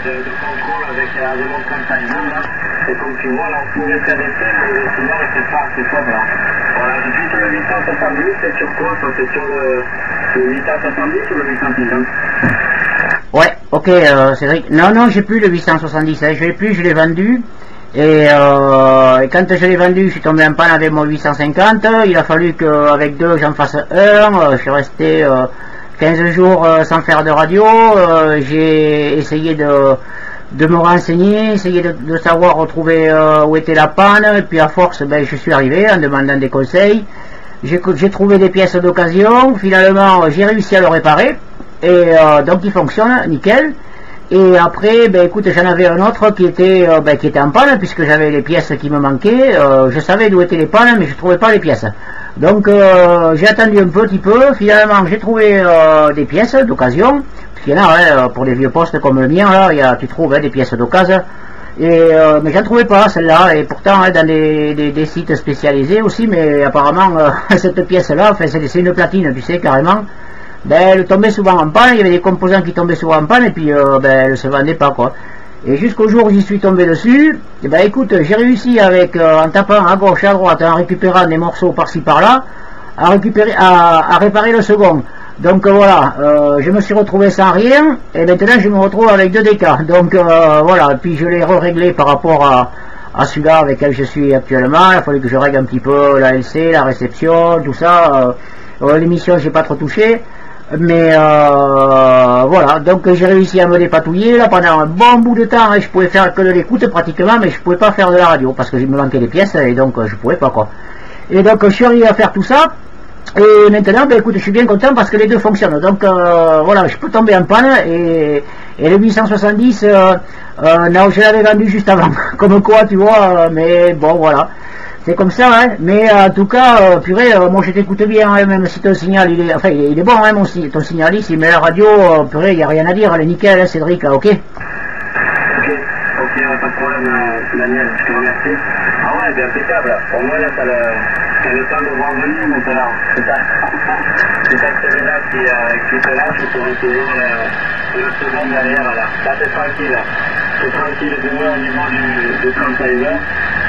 de contrôle avec un remote container là. Et comme tu vois, là, on pourrait faire des faits, mais le signal n'était pas assez fort là. Voilà, depuis sur le 870, c'est sur quoi? C'est sur le 870 ou le 850? Ouais, ok, Cédric. Non, j'ai plus le 870, hein. Je l'ai plus, je l'ai vendu. Et quand je l'ai vendu, je suis tombé en panne avec mon 850. Il a fallu qu'avec deux, j'en fasse un. Je suis resté 15 jours sans faire de radio. J'ai essayé de me renseigner, essayer de savoir retrouver où était la panne. Et puis à force, ben, je suis arrivé en demandant des conseils. J'ai trouvé des pièces d'occasion. Finalement, j'ai réussi à le réparer. Et donc il fonctionne, nickel. Et après, ben écoute, j'en avais un autre qui était en panne, puisque j'avais les pièces qui me manquaient. Je savais d'où étaient les pannes, mais je trouvais pas les pièces. Donc j'ai attendu un petit peu. Finalement, j'ai trouvé des pièces d'occasion. Parce qu'il y en a, pour les vieux postes comme le mien, là, tu trouves des pièces d'occasion. Et mais j'en trouvais pas celle-là. Et pourtant, dans des sites spécialisés aussi, mais apparemment cette pièce-là, enfin, c'est une platine, tu sais, carrément. Ben, elle tombait souvent en panne, il y avait des composants qui tombaient souvent en panne, et puis ben, elle se vendait pas, quoi. Et jusqu'au jour où j'y suis tombé dessus, et ben écoute, j'ai réussi avec, en tapant à gauche, à droite, en récupérant des morceaux par-ci par-là, à réparer le second. Donc voilà, je me suis retrouvé sans rien, et maintenant je me retrouve avec 2 DK. Donc voilà, puis je l'ai réglé par rapport à celui-là avec lequel je suis actuellement. Il a fallu que je règle un petit peu la LC, la réception, tout ça. L'émission, j'ai pas trop touché. Mais voilà, donc j'ai réussi à me dépatouiller là pendant un bon bout de temps, et je pouvais faire que de l'écoute pratiquement, mais je pouvais pas faire de la radio parce que il me manquait des pièces et donc je pouvais pas, quoi. Et donc je suis arrivé à faire tout ça, et maintenant ben écoute, je suis bien content parce que les deux fonctionnent. Donc voilà, je peux tomber en panne, et le 870 non, je l'avais vendu juste avant comme quoi, tu vois, mais bon voilà. C'est comme ça, hein. Mais en tout cas, purée, moi je t'écoute bien, hein, même si ton signal, il est bon, hein, ton signal ici, mais la radio, purée, il n'y a rien à dire, elle est nickel, hein, Cédric, ok? Ok, pas de problème, Daniel, je te remercie. Ah ouais, c'est impeccable. Pour moi, là, t'as le temps de voir venir maintenant. C'est ta télé-là qui te lâche pour recevoir le second derrière, là. Là, c'est tranquille. C'est tranquille, du moins au niveau du container.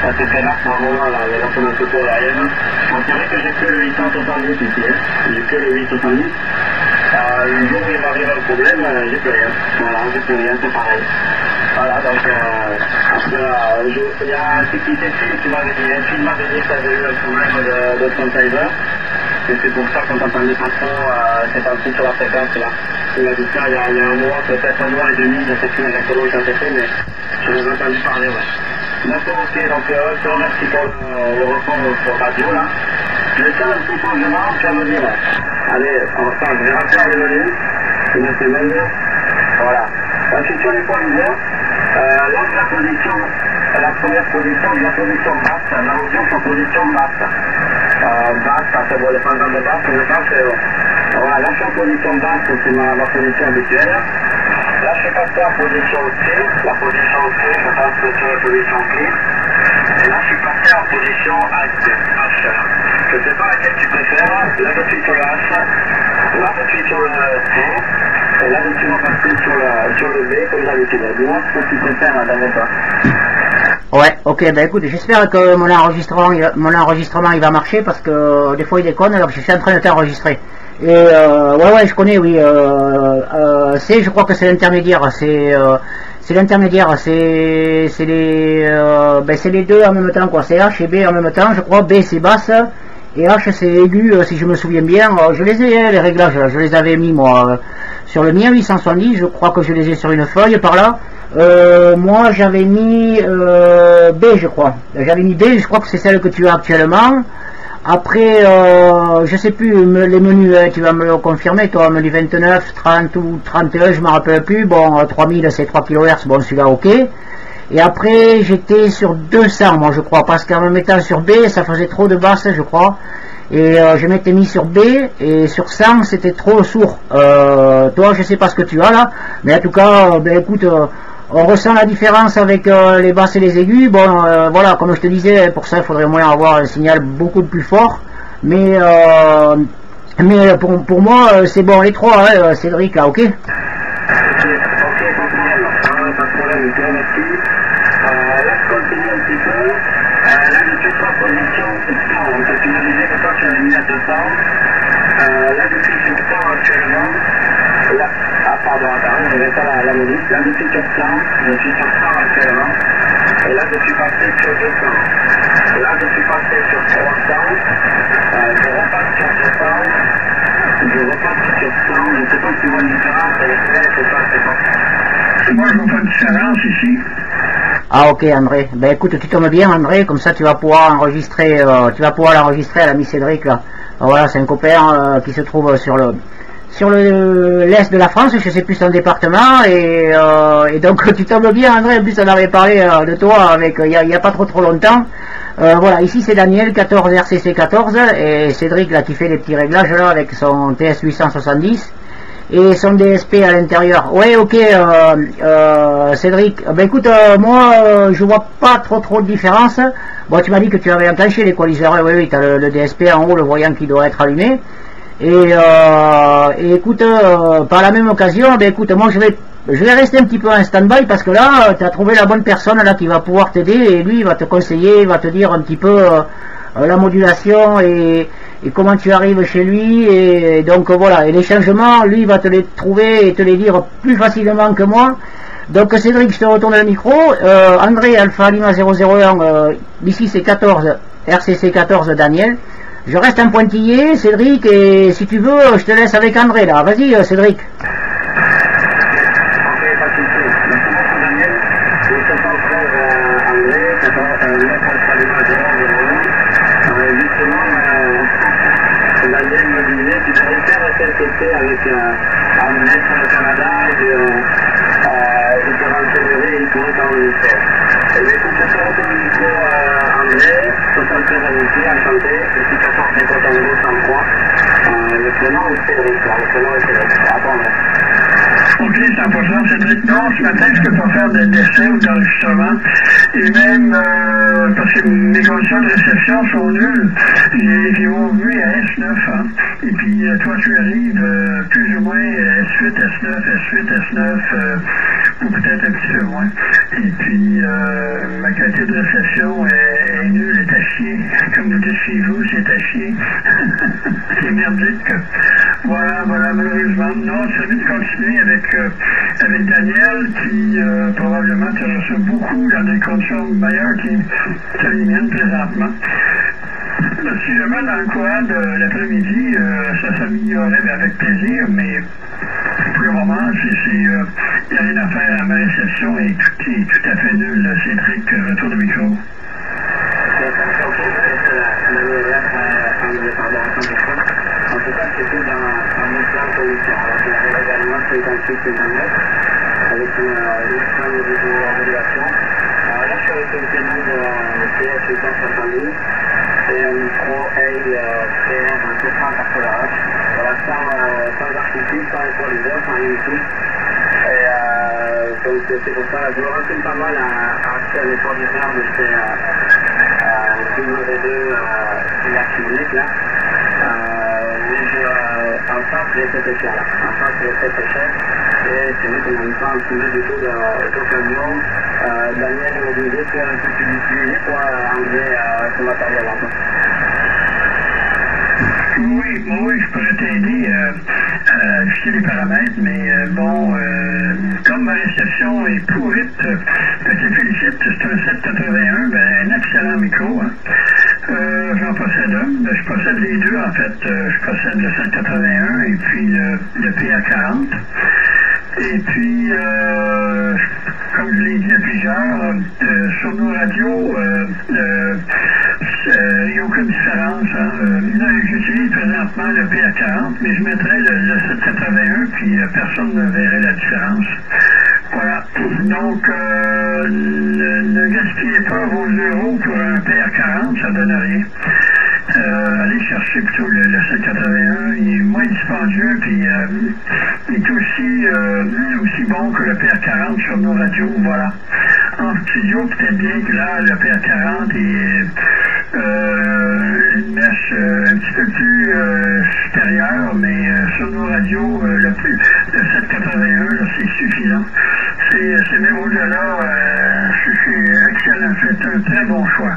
Ça c'était là pour un moment, là, il y a la photo derrière. On dirait que j'ai que le 870 ici, hein. J'ai que le 870. Le jour où il m'arrive un problème, j'ai plus rien. Voilà, j'ai plus rien, c'est pareil. Voilà, donc il y a un sécurité qui m'avait dit, tu m'avais dit que tu avais eu un problème de container. Et c'est pour ça qu'on t'entendait pas trop, c'est parti sur la fréquence là. Il m'a dit ça il y a un mois, peut-être un mois et demi, je sais plus exactement quand c'était, mais je l'ai entendu parler, ouais. D'accord, ok, donc je te remercie pour le repos pour radio là. Je vais faire un petit changement, tu vas me dire. Allez, enfin, je vais rentrer dans le menu. Une seconde. Voilà. Là, je suis sur les points de l'autre position, la première position, la position basse, la l'audio sur position basse. Basse, ça vaut le pendant de basse, je pense que voilà, là je suis en position basse, c'est ma position habituelle. Là je suis passé en position C, la position C, je pense que c'est la position clé. Et là je suis passé en position H. Je ne sais pas laquelle tu préfères, là je suis sur le H, là je suis sur le C, et là je suis repassé sur le B comme d'habitude. Dis-moi ce que tu préfères dans mon cas. Ouais, ok, ben écoute, j'espère que mon enregistrement il va marcher, parce que des fois il déconne, alors je suis en train de t'enregistrer. Et ouais, je connais, oui, je crois que c'est l'intermédiaire, c'est l'intermédiaire, c'est les deux en même temps, quoi, c'est H et B en même temps, je crois. B c'est basse, et H c'est aigu, si je me souviens bien. Je les ai, les réglages, je les avais mis, moi, sur le mien 870, je crois que je les ai sur une feuille, par là. Moi j'avais mis B, je crois. J'avais mis B, je crois que c'est celle que tu as actuellement. Après, je sais plus les menus, tu vas me le confirmer, toi, menu 29, 30 ou 31, je me rappelle plus. Bon, 3000 c'est 3 kHz, bon celui-là ok. Et après j'étais sur 200, moi je crois, parce qu'en me mettant sur B, ça faisait trop de basse, je crois. Et je m'étais mis sur B, et sur 100 c'était trop sourd. Toi je sais pas ce que tu as là, mais en tout cas, ben écoute, on ressent la différence avec les basses et les aigus. Bon, voilà, comme je te disais, pour ça il faudrait au moins avoir un signal beaucoup plus fort. Mais pour moi, c'est bon les trois, hein, Cédric, là, ok? Ok, pas de problème. Là, depuis que je sors actuellement, là, pardon, attends, je vais pas la modif. Là, depuis 400, je suis sur 100 actuellement. Et là, je suis passé sur 200. Là, je suis passé sur 300. Je repasse sur 200. Je repasse sur 100. Je ne sais pas si tu vois une différence avec là, je sais pas. Moi, je vois pas de différence ici. Ah ok André, ben écoute, tu tombes bien André, comme ça tu vas pouvoir enregistrer, l'enregistrer à l'ami Cédric là. Voilà, c'est un copain qui se trouve sur l'est de la France, je sais plus son département, et donc tu tombes bien André, en plus on avait parlé de toi avec il y a pas trop longtemps. Voilà, ici c'est Daniel, 14 RCC 14, et Cédric là qui fait les petits réglages là avec son TS 870. Et son DSP à l'intérieur. Ouais, ok, Cédric. Ben écoute, moi, je vois pas trop de différence. Bon, tu m'as dit que tu avais enclenché l'équaliseur. Oui, t'as le DSP en haut, le voyant qui doit être allumé. Et écoute, par la même occasion, ben écoute, moi je vais rester un petit peu en stand-by parce que là, tu as trouvé la bonne personne là qui va pouvoir t'aider et lui, il va te conseiller, il va te dire un petit peu la modulation et comment tu arrives chez lui, et donc voilà, et les changements, lui il va te les trouver et te les dire plus facilement que moi. Donc Cédric, je te retourne le micro. André Alpha Lima 001, ici c'est 14 RCC 14 Daniel. Je reste un pointillé Cédric, et si tu veux je te laisse avec André là, vas-y Cédric. Daniel me disait qu'il fallait faire quelques essais avec un net sur le Canada et de renseigner et il pourrait t'enregistrer. Et bien, écoute, je te retourne le micro André, 73 amitié, enchanté, ici 14 52 103. Le prénom est Cédric, le prénom est Cédric. Attends, ok, 100% Cédric. Non, ce matin, je ne peux pas faire d'essai ou d'enregistrement. Et même parce que mes conditions de réception sont nulles. J'ai oublié à S9. Hein. Et puis, toi, tu arrives plus ou moins S8, S9, S8, S9, ou peut-être un petit peu moins. Et puis, ma qualité de réception est nulle, est à chier. Comme vous dites chez vous, c'est à chier. C'est merdique. Voilà, malheureusement. Non, c'est celui de continuer avec Daniel qui probablement te reçoit beaucoup dans des conditions meilleures que les miennes présentement. Si jamais dans le courant de l'après-midi, ça s'améliorerait avec plaisir, mais pour le moment, il n'y a rien à faire à ma réception et tout est tout à fait nul. Cédric, retour de micro. En tout cas, c'était dans un plan de solution. Alors, il y avait également 58 avec une extrême modulation. Alors là, je suis avec une pédale de TS870 et un micro PR 280. Voilà, sans artifice, sans équaliseur, sans unité. Et donc, c'est pour ça, je me renseigne pas mal à acheter un équaliseur de ces W2 activités là. En face, les têtes chères. En face, les têtes chères. Et c'est vrai qu'on n'a pas un petit peu du tout d'occasion. Daniel m'a dit que c'est un peu plus utilisé pour enlever ce matériel en fait. Oui, je pourrais t'aider à ajuster les paramètres, mais comme ma réception est pourrite, je te félicite, c'est un 781, un excellent micro. Hein. J'en possède un, je possède les deux en fait, je possède le 781 et puis le PA40. Et puis, comme je l'ai dit à plusieurs, sur nos radios, il n'y a aucune différence. Hein. J'utilise présentement le PA40, mais je mettrais le 781, puis personne ne verrait la différence. Voilà. Donc, ne gaspillez pas vos euros pour un PA40, ça ne donne rien. Allez chercher plutôt le 781, il est moins dispendieux, puis il est aussi bon que le PR40 sur nos radios, voilà. En studio, peut-être bien que là, le PR40 est une mèche un petit peu plus supérieure, mais sur nos radios, le 781, c'est suffisant. C'est même au-delà, c'est excellent, c'est un très bon choix.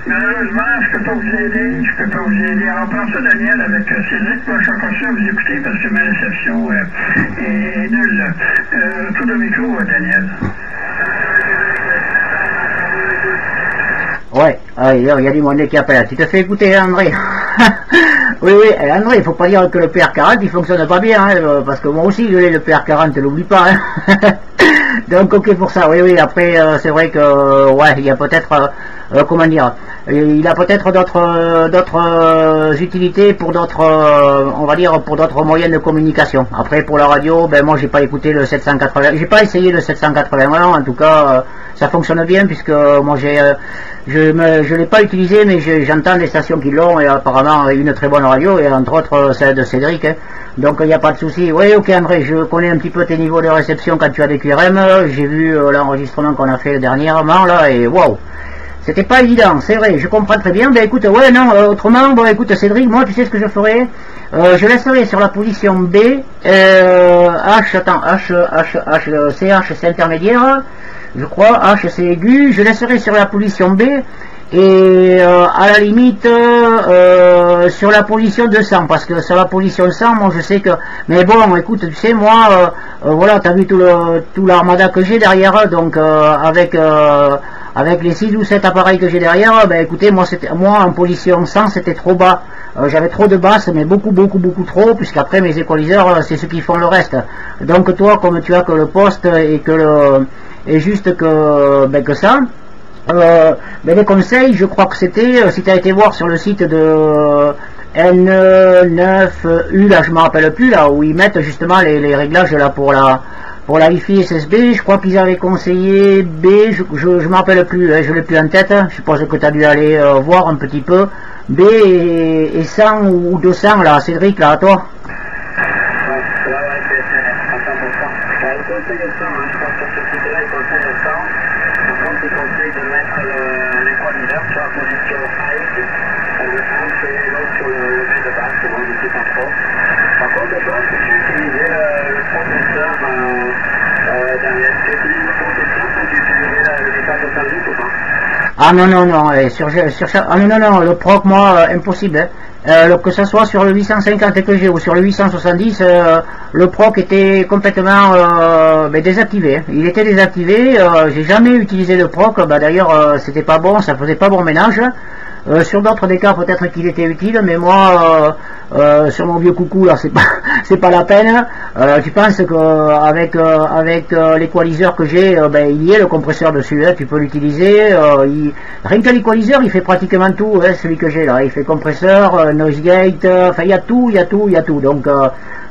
Malheureusement, malheureusement, je peux pas vous aider. Je peux pas vous aider. Alors, prends ça, Daniel, avec Cédric. Moi, je suis encore sûr vous écouter parce que ma réception est nulle. Tout le micro, Daniel. Ouais, il y a du monde qui appelle. Tu te fais écouter, André. Oui, André, il faut pas dire que le PR40 il fonctionne pas bien, hein, parce que moi aussi le PR40, l'oublie pas. Hein. Donc ok pour ça, oui, après c'est vrai que ouais, il y a peut-être comment dire, il a peut-être d'autres utilités pour d'autres on va dire pour d'autres moyens de communication. Après pour la radio, ben moi j'ai pas écouté le 780, j'ai pas essayé le 781, en tout cas ça fonctionne bien puisque moi je l'ai pas utilisé, mais j'entends des stations qui l'ont et apparemment une très bonne radio et entre autres celle de Cédric, hein. Donc il n'y a pas de souci. Oui, ok André, je connais un petit peu tes niveaux de réception quand tu as des QRM. J'ai vu l'enregistrement qu'on a fait dernièrement là et waouh, c'était pas évident, c'est vrai, je comprends très bien. Ben écoute, ouais non, autrement, bon écoute Cédric, moi tu sais ce que je ferai, je laisserai sur la position B, CH c'est intermédiaire, je crois, H c'est aigu, je laisserai sur la position B. Et à la limite sur la position 200, parce que sur la position 100 moi je sais que, mais bon écoute tu sais moi voilà, t'as vu tout l'armada que j'ai derrière, donc avec les 6 ou 7 appareils que j'ai derrière, ben écoutez moi en position 100 c'était trop bas, j'avais trop de basses, mais beaucoup trop, puisqu'après mes équaliseurs c'est ceux qui font le reste. Donc toi comme tu as que le poste et que et juste que ça, mais les conseils, je crois que c'était, si tu as été voir sur le site de N9U, là je me rappelle plus, là où ils mettent justement les réglages là pour la Wi-Fi SSB, je crois qu'ils avaient conseillé B, je me rappelle plus, hein, je l'ai plus en tête, je suppose que tu as dû aller voir un petit peu, B et 100 ou 200 là, Cédric, là à toi. Il conseille de mettre l'équaliseur sur la position high, et donc sur le B de base, c'est bon, je ne sais pas trop. Par contre, je pense que tu utilisais le processeur Daniel. Tu utilises le processeur quand tu utilisais le départ de 110 ou pas? Ah non, non, le proc, moi, impossible. Hein. Que ce soit sur le 850 que j'ai ou sur le 870, le proc était complètement désactivé. Hein. Il était désactivé, j'ai jamais utilisé le proc, d'ailleurs c'était pas bon, ça faisait pas bon ménage. Sur d'autres des cas peut-être qu'il était utile, mais moi sur mon vieux coucou là c'est pas la peine. Tu penses qu'avec avec l'équaliseur que j'ai, il y a le compresseur dessus, hein, tu peux l'utiliser. Rien que l'équaliseur il fait pratiquement tout, hein, celui que j'ai là, il fait compresseur, noise gate, enfin il y a tout, donc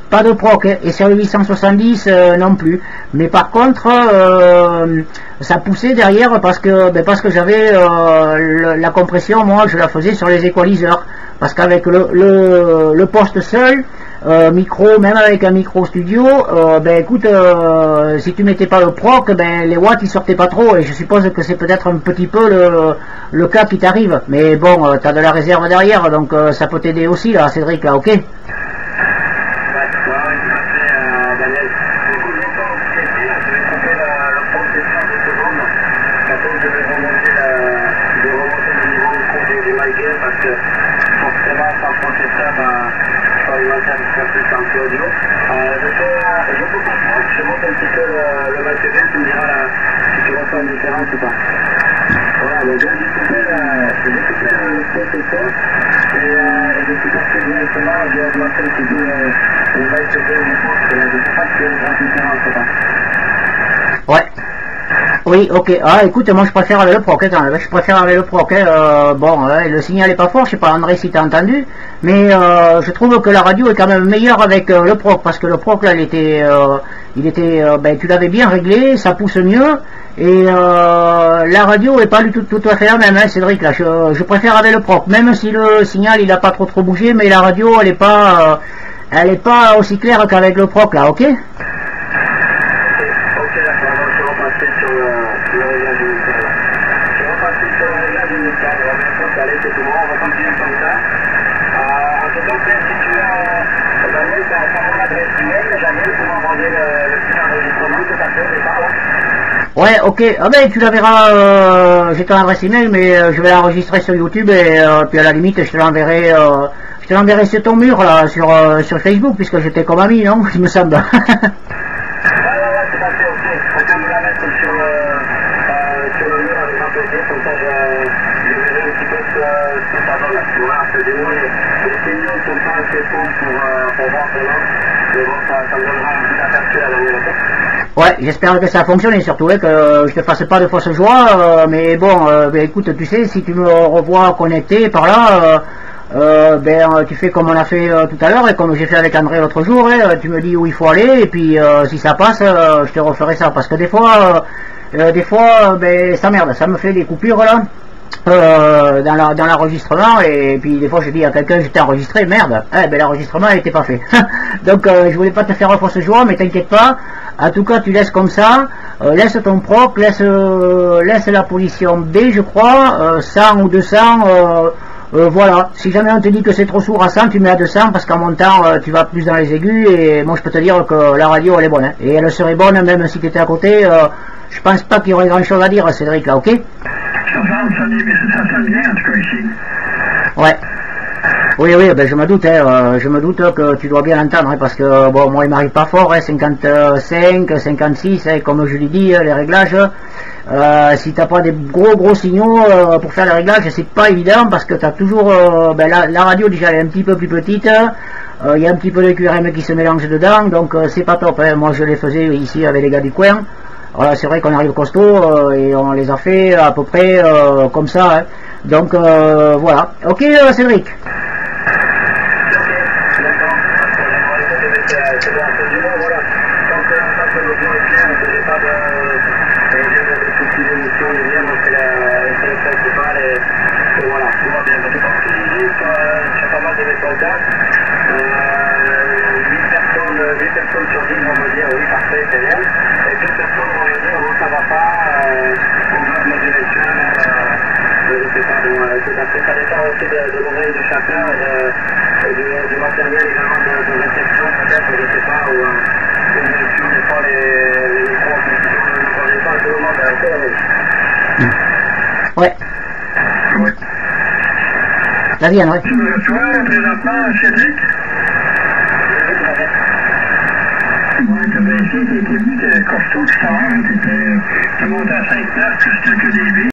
pas de proc, hein. Et sur le 870 non plus, mais par contre ça poussait derrière parce que j'avais la compression, moi je la faisais sur les équaliseurs, parce qu'avec le poste seul, micro, même avec un micro studio, écoute, si tu mettais pas le proc, les watts ils sortaient pas trop, et je suppose que c'est peut-être un petit peu le cas qui t'arrive, mais bon, t'as de la réserve derrière, donc ça peut t'aider aussi là, Cédric, là, ok. Parce que forcément sans processeur, je peux alimenter un petit peu plus en audio. Je peux comprendre, je monte un petit peu le matériel, tu me diras si tu ressens une différence ou pas. Voilà, donc j'ai découpé le processeur et je suis passé directement, j'ai augmenté un petit peu le matériel du coup, parce que là je ne sais pas s'il y a une grande différence ou pas. Ouais. Oui, ok. Ah, écoute, moi je préfère avec le proc, hein, je préfère avec le proc. Hein, le signal est pas fort, je sais pas André si t'as entendu, mais je trouve que la radio est quand même meilleure avec le proc, parce que le proc là, il était, tu l'avais bien réglé, ça pousse mieux, et la radio est pas du tout à fait la même, hein, Cédric. Là, je préfère avec le proc, même si le signal il a pas trop bougé, mais la radio elle est pas aussi claire qu'avec le proc là, ok. Ouais, ok. Ah ben, tu la verras, j'ai ton adresse email, mais je vais l'enregistrer sur YouTube et puis à la limite, je te l'enverrai sur ton mur, là, sur Facebook, puisque j'étais comme ami, non? Il me semble. Ouais, c'est pas fait, ok. On peut me la mettre sur le mur avec un plaisir, comme ça je verrai un petit peu ce que ça donne là. Tu vois, un peu des signaux sont pas assez faux pour voir comment. Mais bon, ça me donnera un petit aperçu à la mienne. Ouais, j'espère que ça a fonctionné, surtout que je te fasse pas de fausse joie, mais bon, écoute, tu sais, si tu me revois connecté par là, tu fais comme on a fait tout à l'heure et comme j'ai fait avec André l'autre jour, tu me dis où il faut aller et puis si ça passe, je te referai ça, parce que des fois, ça merde, ça me fait des coupures là. Dans l'enregistrement et puis des fois je dis à quelqu'un j'étais enregistré, merde, l'enregistrement n'était pas fait. Donc je voulais pas te faire fausse joie, mais t'inquiète pas, en tout cas tu laisses comme ça, laisse ton proc, laisse la position B je crois, 100 ou 200, voilà, si jamais on te dit que c'est trop sourd à 100, tu mets à 200 parce qu'en montant tu vas plus dans les aigus et moi je peux te dire que la radio elle est bonne, hein, et elle serait bonne même si tu étais à côté, je pense pas qu'il y aurait grand chose à dire Cédric là, ok? Ça sonne bien en tout cas ici. Ouais. Oui, je me doute, je me doute que tu dois bien l'entendre, hein, parce que bon, moi il m'arrive pas fort, 55, 56, comme je l'ai dit, les réglages. Si t'as pas des gros signaux pour faire les réglages, c'est pas évident parce que t'as toujours, la radio déjà elle est un petit peu plus petite. Il y a un petit peu de QRM qui se mélange dedans, donc c'est pas top. Hein. Moi je les faisais ici avec les gars du coin. Voilà, c'est vrai qu'on arrive costaud et on les a fait à peu près comme ça. Hein. Donc voilà. Ok Cédric. Ça dépend aussi de l'oreille de chacun et du matériel également de réception peut-être, je ne sais pas, ou des fois les micros on n'est pas tout le monde avec eux. Ouais. La vienne, ouais. Tu me reçois présentement, Cédric? Ouais, tu as essayé, t'es venu de costaud, tu t'es monté à 5 places, plus que des